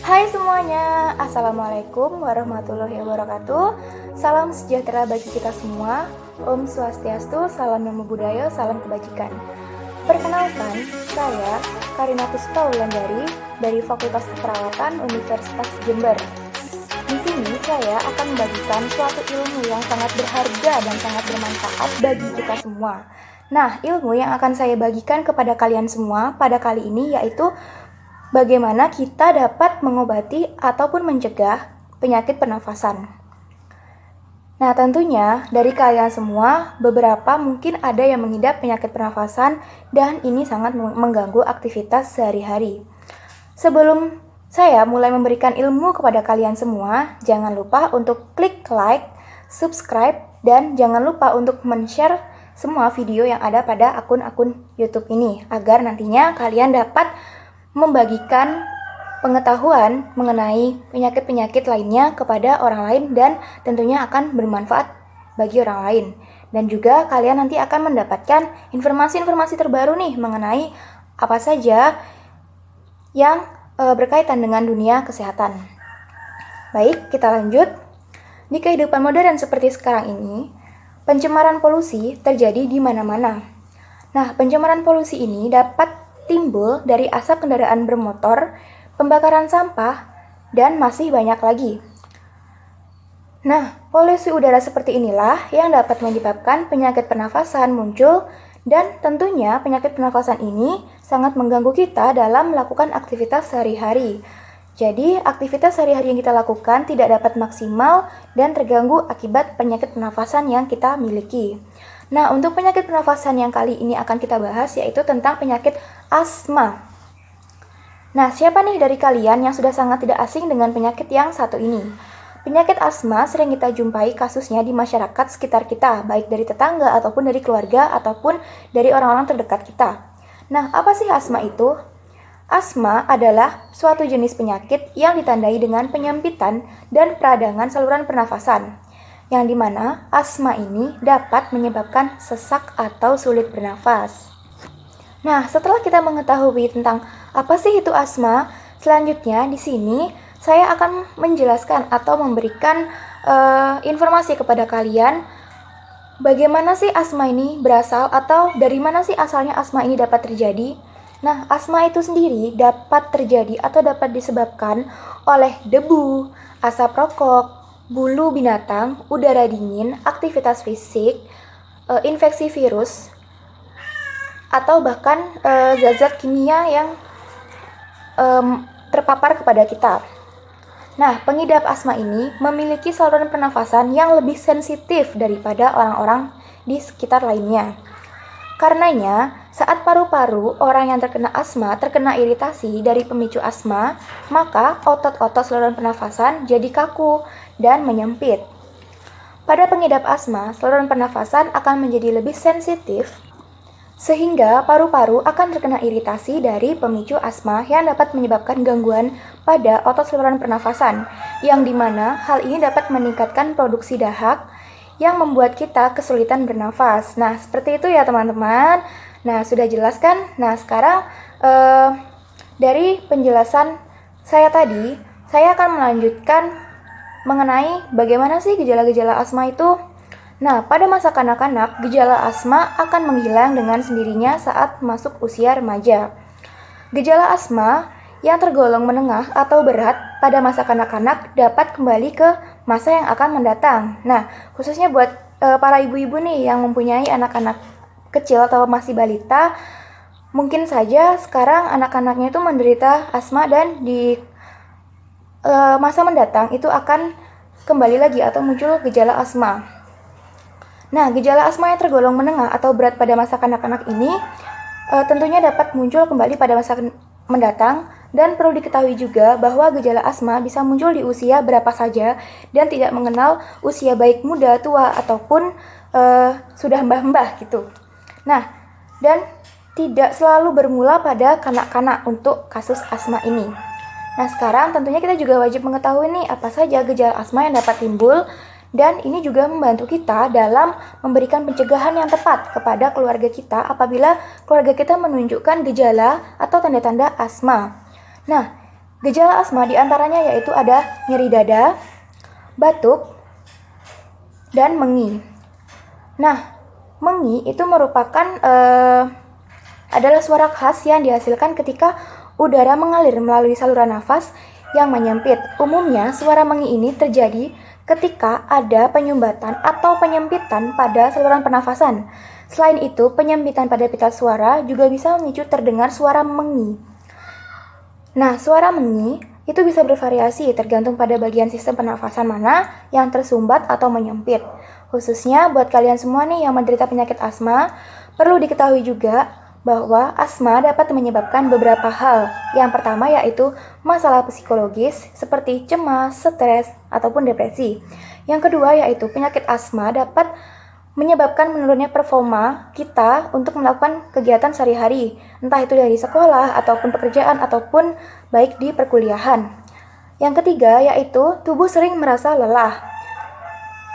Hai semuanya, Assalamualaikum warahmatullahi wabarakatuh. Salam sejahtera bagi kita semua. Om Swastiastu, salam namo buddhaya, salam kebajikan. Perkenalkan, saya Karina Puspa Wulandari dari Fakultas Keperawatan Universitas Jember. Di sini saya akan membagikan suatu ilmu yang sangat berharga dan sangat bermanfaat bagi kita semua. Nah, ilmu yang akan saya bagikan kepada kalian semua pada kali ini yaitu bagaimana kita dapat mengobati ataupun mencegah penyakit pernafasan. Nah, tentunya dari kalian semua, beberapa mungkin ada yang mengidap penyakit pernafasan dan ini sangat mengganggu aktivitas sehari-hari. Sebelum saya mulai memberikan ilmu kepada kalian semua, jangan lupa untuk klik like, subscribe, dan jangan lupa untuk men-share semua video yang ada pada akun-akun YouTube ini agar nantinya kalian dapat membagikan pengetahuan mengenai penyakit-penyakit lainnya kepada orang lain dan tentunya akan bermanfaat bagi orang lain. Dan juga kalian nanti akan mendapatkan informasi-informasi terbaru nih mengenai apa saja yang berkaitan dengan dunia kesehatan. Baik, kita lanjut. Di kehidupan modern seperti sekarang ini, pencemaran polusi terjadi di mana-mana. Nah, pencemaran polusi ini dapat timbul dari asap kendaraan bermotor, pembakaran sampah, dan masih banyak lagi. Nah, polusi udara seperti inilah yang dapat menyebabkan penyakit pernafasan muncul dan tentunya penyakit pernafasan ini sangat mengganggu kita dalam melakukan aktivitas sehari-hari. Jadi, aktivitas sehari-hari yang kita lakukan tidak dapat maksimal dan terganggu akibat penyakit pernafasan yang kita miliki. Nah, untuk penyakit pernafasan yang kali ini akan kita bahas yaitu tentang penyakit asma. Nah, siapa nih dari kalian yang sudah sangat tidak asing dengan penyakit yang satu ini? Penyakit asma sering kita jumpai kasusnya di masyarakat sekitar kita, baik dari tetangga ataupun dari keluarga ataupun dari orang-orang terdekat kita. Nah, apa sih asma itu? Asma adalah suatu jenis penyakit yang ditandai dengan penyempitan dan peradangan saluran pernafasan, yang dimana asma ini dapat menyebabkan sesak atau sulit bernafas. Nah, setelah kita mengetahui tentang apa sih itu asma, selanjutnya di sini saya akan menjelaskan atau memberikan informasi kepada kalian bagaimana sih asma ini berasal atau dari mana sih asalnya asma ini dapat terjadi. Nah, asma itu sendiri dapat terjadi atau dapat disebabkan oleh debu, asap rokok, bulu binatang, udara dingin, aktivitas fisik, infeksi virus, atau bahkan zat-zat kimia yang terpapar kepada kita. Nah, pengidap asma ini memiliki saluran pernafasan yang lebih sensitif daripada orang-orang di sekitar lainnya. Karenanya, saat paru-paru orang yang terkena asma terkena iritasi dari pemicu asma, maka otot-otot saluran pernafasan jadi kaku dan menyempit. Pada pengidap asma, saluran pernafasan akan menjadi lebih sensitif sehingga paru-paru akan terkena iritasi dari pemicu asma yang dapat menyebabkan gangguan pada otot saluran pernafasan, yang dimana hal ini dapat meningkatkan produksi dahak yang membuat kita kesulitan bernafas. Nah, seperti itu ya teman-teman. Nah, sudah jelaskan. Nah, sekarang dari penjelasan saya tadi, saya akan melanjutkan mengenai bagaimana sih gejala-gejala asma itu. Nah, pada masa kanak-kanak, gejala asma akan menghilang dengan sendirinya saat masuk usia remaja. Gejala asma yang tergolong menengah atau berat pada masa kanak-kanak dapat kembali ke masa yang akan mendatang. Nah, khususnya buat para ibu-ibu nih yang mempunyai anak-anak kecil atau masih balita, mungkin saja sekarang anak-anaknya itu menderita asma dan di masa mendatang itu akan kembali lagi atau muncul gejala asma. Nah, gejala asma yang tergolong menengah atau berat pada masa kanak-kanak ini tentunya dapat muncul kembali pada masa mendatang. Dan perlu diketahui juga bahwa gejala asma bisa muncul di usia berapa saja dan tidak mengenal usia baik muda, tua, ataupun sudah mbah-mbah gitu. Nah, dan tidak selalu bermula pada kanak-kanak untuk kasus asma ini. Nah, sekarang tentunya kita juga wajib mengetahui nih apa saja gejala asma yang dapat timbul dan ini juga membantu kita dalam memberikan pencegahan yang tepat kepada keluarga kita apabila keluarga kita menunjukkan gejala atau tanda-tanda asma. Nah, Gejala asma diantaranya yaitu ada nyeri dada, batuk, dan mengi. Nah, mengi itu merupakan adalah suara khas yang dihasilkan ketika udara mengalir melalui saluran nafas yang menyempit. Umumnya, suara mengi ini terjadi ketika ada penyumbatan atau penyempitan pada saluran pernafasan. Selain itu, penyempitan pada pita suara juga bisa memicu terdengar suara mengi. Nah, suara mengi itu bisa bervariasi tergantung pada bagian sistem pernafasan mana yang tersumbat atau menyempit. Khususnya buat kalian semua nih yang menderita penyakit asma, perlu diketahui juga bahwa asma dapat menyebabkan beberapa hal. Yang pertama yaitu masalah psikologis seperti cemas, stres, ataupun depresi. Yang kedua yaitu penyakit asma dapat menyebabkan menurunnya performa kita untuk melakukan kegiatan sehari-hari, entah itu dari sekolah, ataupun pekerjaan, ataupun baik di perkuliahan. Yang ketiga yaitu tubuh sering merasa lelah.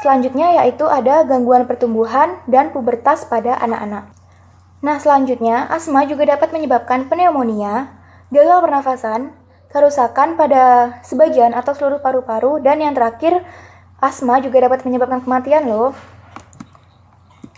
Selanjutnya yaitu ada gangguan pertumbuhan dan pubertas pada anak-anak. Nah, selanjutnya asma juga dapat menyebabkan pneumonia, gagal pernafasan, kerusakan pada sebagian atau seluruh paru-paru, dan yang terakhir asma juga dapat menyebabkan kematian loh.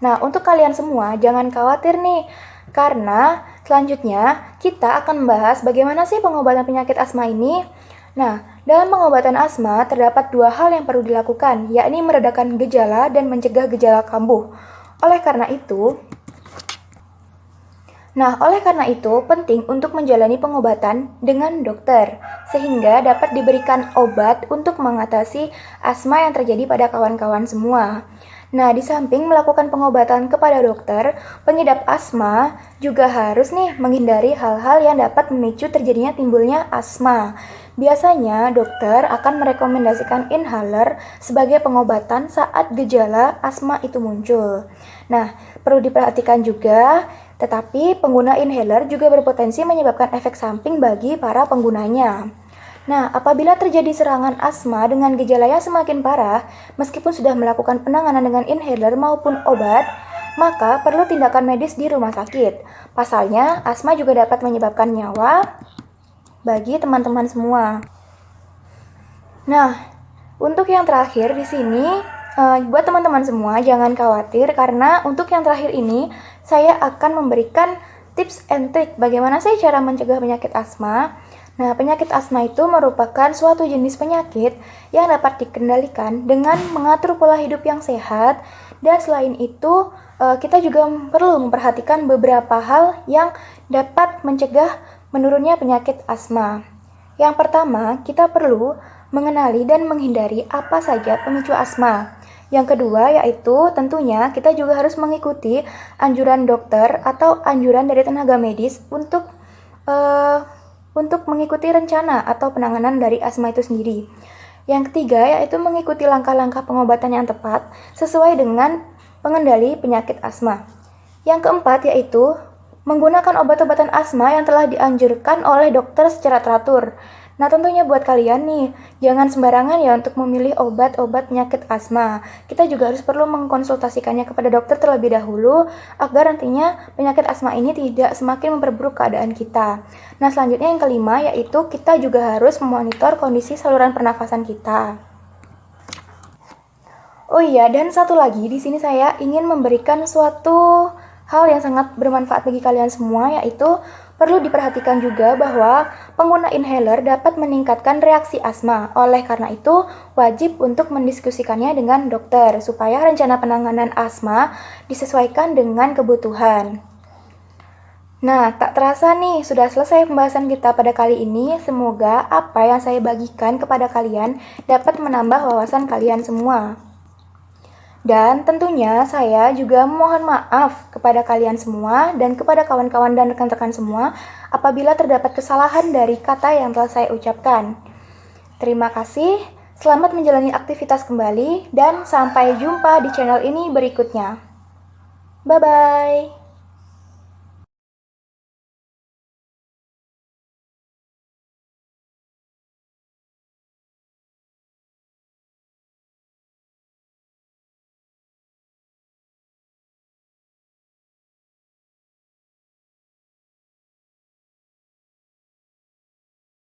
Nah, untuk kalian semua, jangan khawatir nih, karena selanjutnya kita akan membahas bagaimana sih pengobatan penyakit asma ini. Nah, dalam pengobatan asma terdapat dua hal yang perlu dilakukan, yakni meredakan gejala dan mencegah gejala kambuh. Oleh karena itu, penting untuk menjalani pengobatan dengan dokter, sehingga dapat diberikan obat untuk mengatasi asma yang terjadi pada kawan-kawan semua. Nah, di samping melakukan pengobatan kepada dokter, pengidap asma juga harus nih menghindari hal-hal yang dapat memicu terjadinya timbulnya asma. Biasanya, dokter akan merekomendasikan inhaler sebagai pengobatan saat gejala asma itu muncul. Nah, perlu diperhatikan juga, tetapi pengguna inhaler juga berpotensi menyebabkan efek samping bagi para penggunanya. Nah, apabila terjadi serangan asma dengan gejala yang semakin parah, meskipun sudah melakukan penanganan dengan inhaler maupun obat, maka perlu tindakan medis di rumah sakit. Pasalnya, asma juga dapat menyebabkan nyawa bagi teman-teman semua. Nah, untuk yang terakhir di sini, buat teman-teman semua jangan khawatir karena untuk yang terakhir ini saya akan memberikan tips and trick bagaimana sih cara mencegah penyakit asma. Nah, penyakit asma itu merupakan suatu jenis penyakit yang dapat dikendalikan dengan mengatur pola hidup yang sehat, dan selain itu kita juga perlu memperhatikan beberapa hal yang dapat mencegah menurunnya penyakit asma. Yang pertama, kita perlu mengenali dan menghindari apa saja pemicu asma. Yang kedua yaitu tentunya kita juga harus mengikuti anjuran dokter atau anjuran dari tenaga medis untuk mengikuti rencana atau penanganan dari asma itu sendiri. Yang ketiga yaitu mengikuti langkah-langkah pengobatan yang tepat sesuai dengan pengendali penyakit asma. Yang keempat yaitu menggunakan obat-obatan asma yang telah dianjurkan oleh dokter secara teratur. Nah, tentunya buat kalian nih, jangan sembarangan ya untuk memilih obat-obat penyakit asma. Kita juga harus perlu mengkonsultasikannya kepada dokter terlebih dahulu agar nantinya penyakit asma ini tidak semakin memperburuk keadaan kita. Nah, selanjutnya yang kelima yaitu kita juga harus memonitor kondisi saluran pernafasan kita. Oh iya, dan satu lagi di sini saya ingin memberikan suatu hal yang sangat bermanfaat bagi kalian semua, yaitu perlu diperhatikan juga bahwa pengguna inhaler dapat meningkatkan reaksi asma. Oleh karena itu, wajib untuk mendiskusikannya dengan dokter supaya rencana penanganan asma disesuaikan dengan kebutuhan. Nah, tak terasa nih, sudah selesai pembahasan kita pada kali ini. Semoga apa yang saya bagikan kepada kalian dapat menambah wawasan kalian semua. Dan tentunya saya juga mohon maaf kepada kalian semua dan kepada kawan-kawan dan rekan-rekan semua apabila terdapat kesalahan dari kata yang telah saya ucapkan. Terima kasih, selamat menjalani aktivitas kembali, dan sampai jumpa di channel ini berikutnya. Bye-bye.